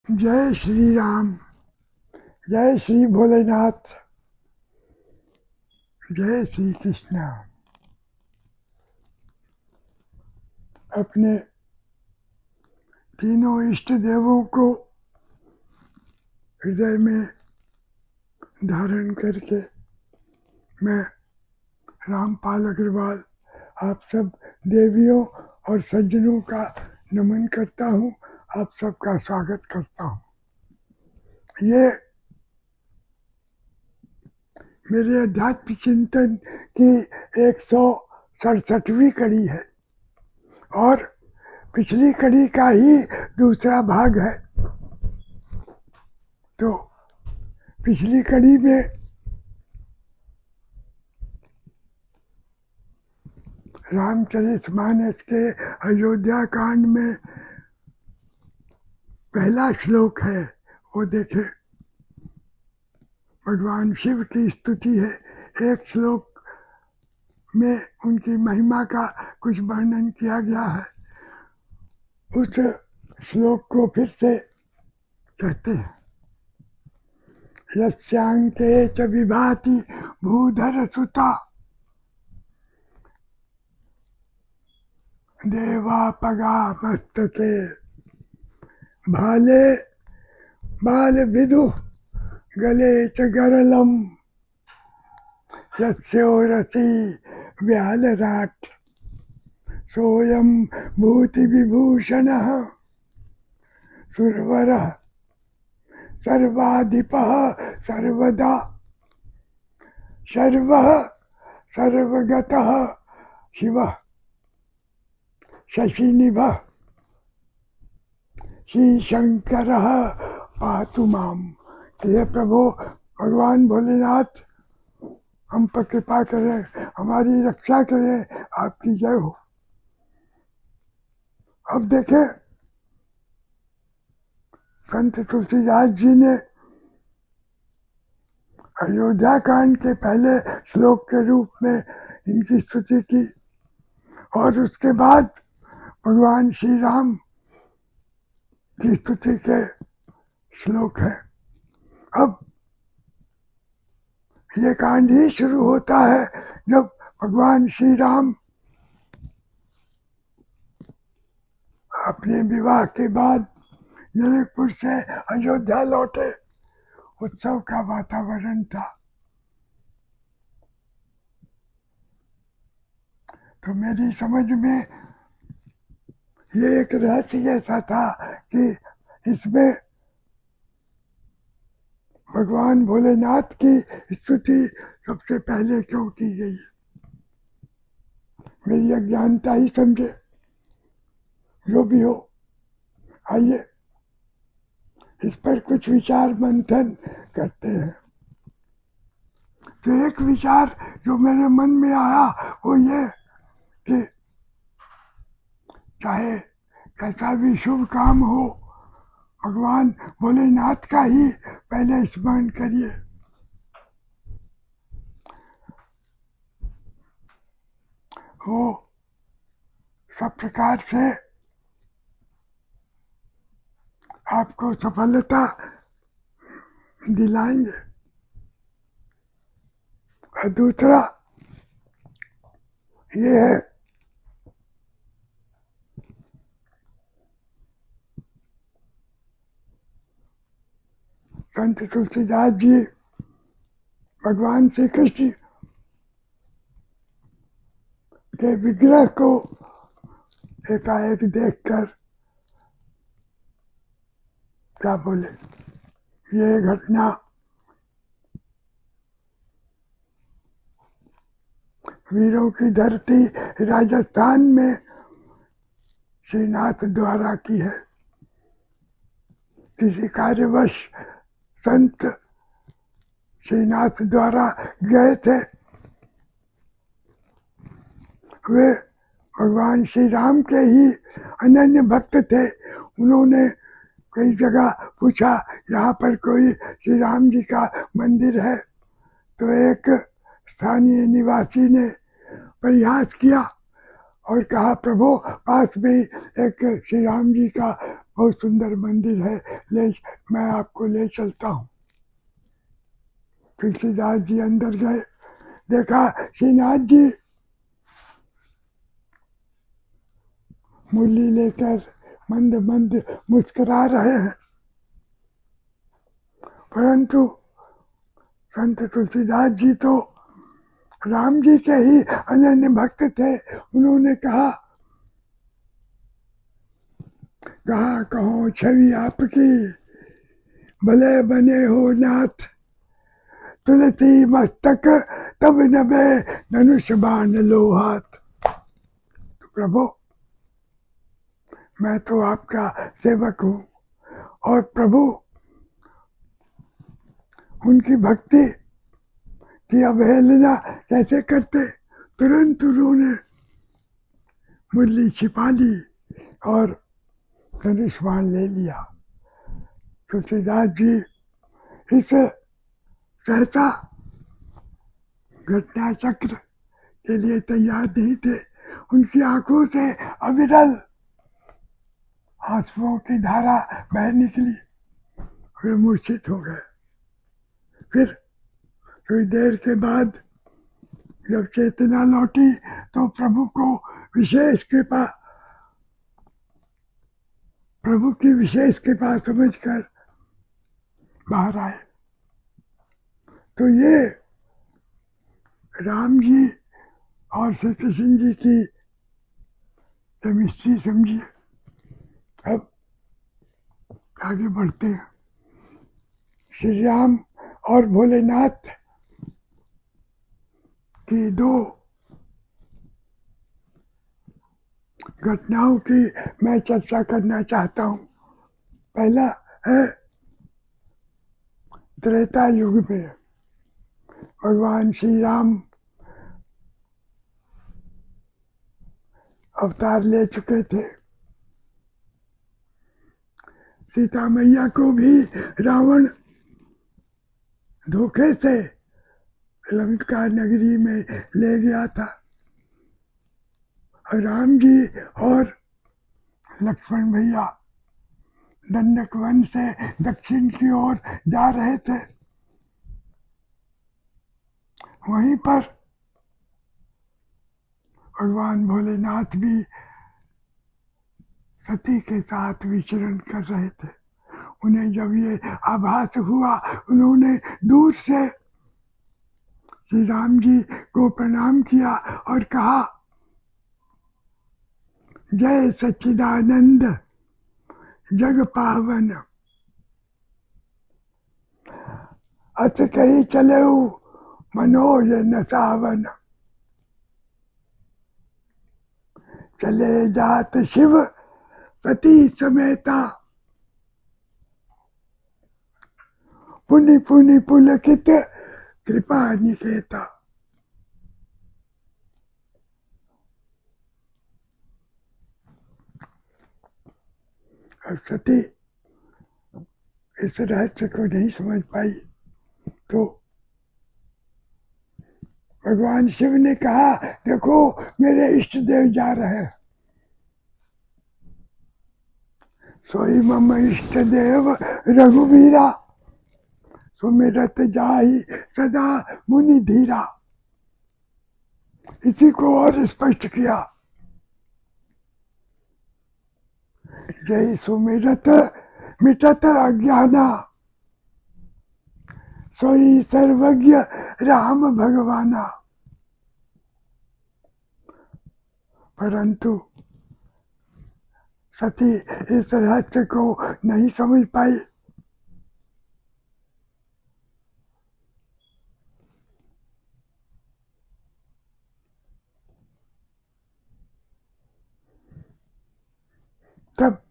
जय श्री राम, जय श्री भोलेनाथ, जय श्री कृष्णा। अपने तीनों इष्ट देवों को हृदय में धारण करके मैं रामपाल अग्रवाल आप सब देवियों और सज्जनों का नमन करता हूँ। आप सबका स्वागत करता हूँ। ये मेरे अध्यात्म चिंतन की 167वीं कड़ी है और पिछली कड़ी का ही दूसरा भाग है। तो पिछली कड़ी में रामचरितमानस के अयोध्या कांड में पहला श्लोक है, वो देखे। भगवान शिव की स्तुति है। एक श्लोक में उनकी महिमा का कुछ वर्णन किया गया है। उस श्लोक को फिर से कहते हैं। यस्यांके च विभाति भूधर सुता देवापगा मस्तके भाले बाल विदु गले च गरलम यस्योरसी व्यालराट सोयम भूति विभूषणः सुरवरः सर्वाधिपः सर्वदा सर्वः सर्वगतः शिवः शशिनिभः श्री शंकरः पातु माम। हे प्रभु भगवान भोलेनाथ, हम पर कृपा करें, हमारी रक्षा करें, आपकी जय हो। अब देखें, संत तुलसीदास जी ने अयोध्या कांड के पहले श्लोक के रूप में इनकी स्तुति की और उसके बाद भगवान श्री राम की स्तुति के श्लोक है। अब ये कांड ही शुरू होता है जब भगवान श्री राम अपने विवाह के बाद जनकपुर से अयोध्या लौटे। उत्सव का वातावरण था। तो मेरी समझ में ये एक रहस्य ऐसा था कि इसमें भगवान भोलेनाथ की स्तुति सबसे पहले क्यों की गई। मेरी अज्ञानता ही समझे, जो भी हो। आइए इस पर कुछ विचार मंथन करते हैं। तो एक विचार जो मेरे मन में आया वो ये कि चाहे कैसा भी शुभ काम हो, भगवान भोलेनाथ का ही पहले स्मरण करिए। वो सब प्रकार से आपको सफलता दिलाएंगे। और दूसरा ये है संत तुलसीदास जी भगवान श्री कृष्ण के विग्रह को एकाएक देखकर क्या बोले। ये घटना वीरों की धरती राजस्थान में श्रीनाथ द्वारा की है। किसी कार्यवश संत श्रीनाथ द्वारा गए थे। वे भगवान श्री राम के ही अनन्य भक्त थे। उन्होंने कई जगह पूछा, यहाँ पर कोई श्री राम जी का मंदिर है? तो एक स्थानीय निवासी ने प्रयास किया और कहा, प्रभु पास में एक श्री राम जी का बहुत सुंदर मंदिर है, मैं आपको ले चलता हूँ। तुलसीदास जी अंदर गए, देखा श्रीनाथ जी मुरली लेकर मंद मंद मुस्कुरा रहे हैं, परंतु संत तुलसीदास जी तो राम जी के ही अनन्य भक्त थे। उन्होंने कहा, कहो छवि आपकी, भले बने हो नाथ, तुलसी मस्तक तब नभे धनुष बाण लो हाथ। तो प्रभु मैं तो आपका सेवक हूँ, और प्रभु उनकी भक्ति की अवहेलना कैसे करते। तुरंत उन्होंने मुरली छिपा ली और धनुष बाण ले लिया। तुलसीदास जी इस सहसा घटना चक्र के लिए तैयार नहीं थे। उनकी आंखों से अविरल आंसुओं की धारा बह निकली, वे मूर्छित हो गए। फिर थोड़ी देर के बाद जब चेतना लौटी तो प्रभु की विशेष कृपा समझकर बाहर आए। तो ये राम जी और श्री कृष्ण जी की केमिस्ट्री समझिए। अब आगे बढ़ते हैं। श्री राम और भोलेनाथ की दो घटनाओं की मैं चर्चा करना चाहता हूँ। पहला है त्रेता युग में भगवान श्री राम अवतार ले चुके थे। सीता मैया को भी रावण धोखे से लंका नगरी में ले गया था। राम जी और लक्ष्मण भैया दंडक वन से दक्षिण की ओर जा रहे थे। वहीं पर भगवान भोलेनाथ भी सती के साथ विचरण कर रहे थे। उन्हें जब ये आभास हुआ, उन्होंने दूर से श्री राम जी को प्रणाम किया और कहा, जय सच्चिदानंद जग पावन, अत कही चले मनोज न सावन, चले जात शिव सती समेता, पुनि पुनि पुलकित कृपा निकेता। सती इस रहस्य को नहीं समझ पाई, तो भगवान शिव ने कहा, देखो मेरे इष्ट देव जा रहे हैं। सोई मम इष्ट देव रघुवीरा, सुमिरत जाहि सदा मुनि धीरा। इसी को और स्पष्ट किया, जय सुमिरत मिटत अज्ञाना, सोई सर्वज्ञ राम भगवाना। परंतु सती इस रहस्य को नहीं समझ पाई। तब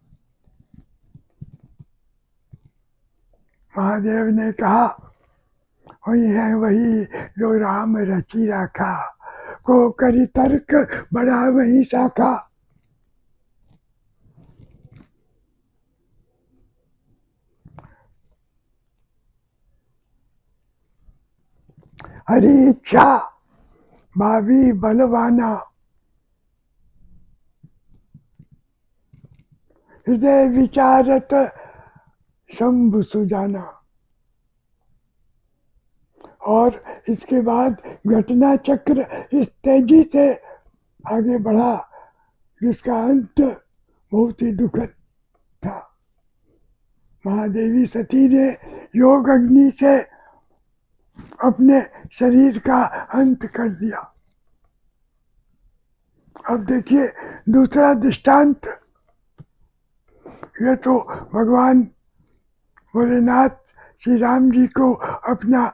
महादेव ने कहा, वही है वही जो राम रची रखा, को करी तर्क बड़ा वही शाखा। हरि इच्छा भावी बलवाना, हृदय विचारत शंभु सुजाना। और इसके बाद घटना चक्र इस तेजी से आगे बढ़ा जिसका अंत बहुत ही दुखद था। महादेवी सती ने योग अग्नि से अपने शरीर का अंत कर दिया। अब देखिए दूसरा दृष्टांत। ये तो भगवान भोलेनाथ श्री राम जी को अपना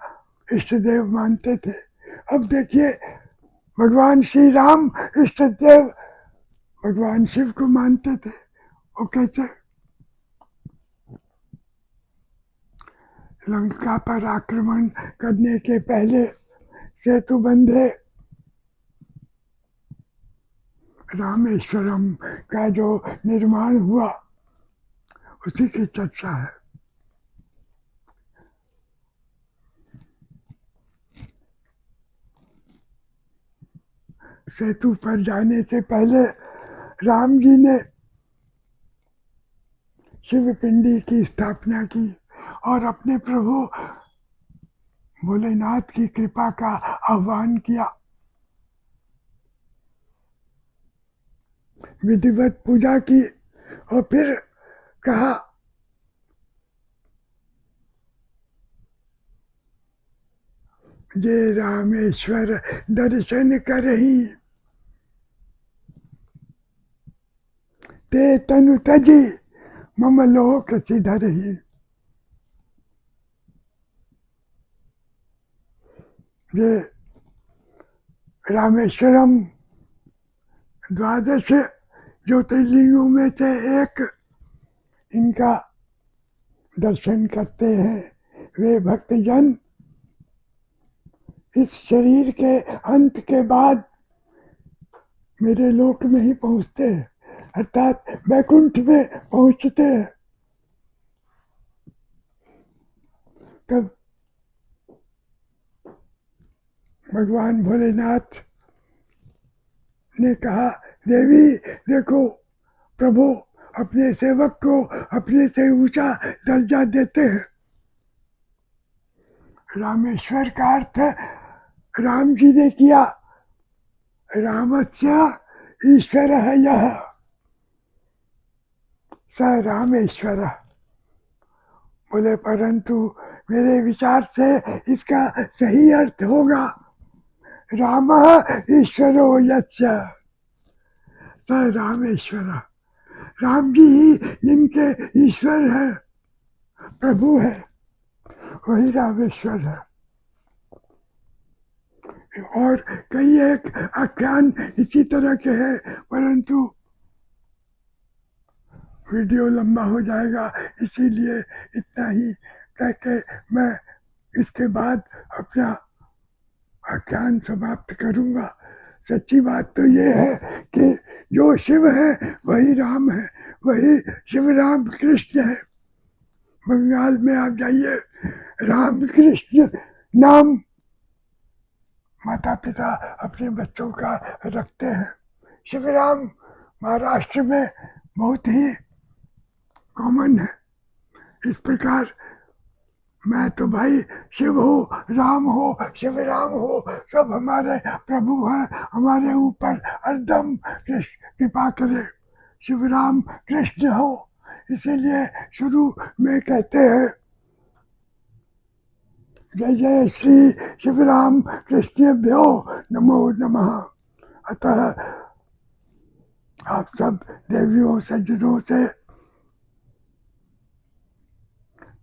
इष्ट देव मानते थे। अब देखिए भगवान श्री राम इष्ट देव भगवान शिव को मानते थे। वो कैसे? लंका पर आक्रमण करने के पहले सेतु बंधे रामेश्वरम का जो निर्माण हुआ उसी की चर्चा है। सेतु पर जाने से पहले राम जी ने शिव पिंडी की स्थापना की और अपने प्रभु भोलेनाथ की कृपा का आह्वान किया। विधिवत पूजा की और फिर कहा जे रामेश्वर दर्शन करही ते तनु तजी मम लोक सिधरही। ये रामेश्वरम द्वादश ज्योतिर्लिंगों में से एक इनका दर्शन करते हैं वे भक्तजन इस शरीर के अंत के बाद मेरे लोक में ही पहुंचते हैं, अर्थात वैकुंठ में पहुंचते हैं। तब भगवान भोलेनाथ ने कहा देवी देखो प्रभु अपने सेवक को अपने से ऊंचा दर्जा देते हैं। रामेश्वर का अर्थ राम जी ने किया। रामस्य ईश्वर है यह स रामेश्वर। बोले परंतु मेरे विचार से इसका सही अर्थ होगा राम ईश्वरो यस्य स रामेश्वर। राम जी ही इनके ईश्वर है, प्रभु है, वही रामेश्वर है। और कई एक आख्यान इसी तरह के हैं, परंतु वीडियो लंबा हो जाएगा, इसीलिए इतना ही कह के मैं इसके बाद अपना आख्यान समाप्त करूंगा। सच्ची बात तो ये है कि जो शिव है वही राम है, वही शिव राम कृष्ण है। बंगाल में आप जाइए राम कृष्ण नाम माता पिता अपने बच्चों का रखते हैं। शिवराम महाराष्ट्र में बहुत ही कॉमन है। इस प्रकार मैं तो भाई शिव हो, राम हो, शिवराम हो, सब हमारे प्रभु हैं, हमारे ऊपर हरदम कृपा करे। शिवराम कृष्ण हो, इसीलिए शुरू में कहते हैं जय जय श्री शिवराम कृष्णभ्यो नमो नमः। अतः आप सब देवियों सज्जनों से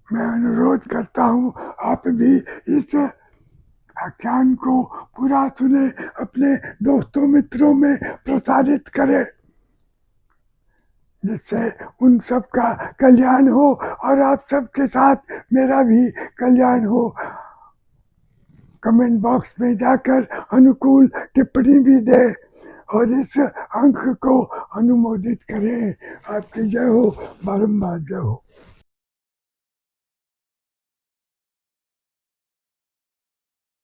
मैं अनुरोध करता हूँ आप भी इस आख्यान को पूरा सुने, अपने दोस्तों मित्रों में प्रसारित करें जिससे उन सब का कल्याण हो और आप सबके साथ मेरा भी कल्याण हो। कमेंट बॉक्स में जाकर अनुकूल टिप्पणी भी दे और इस अंक को अनुमोदित करें। आपकी जय हो, बारंबार जय हो।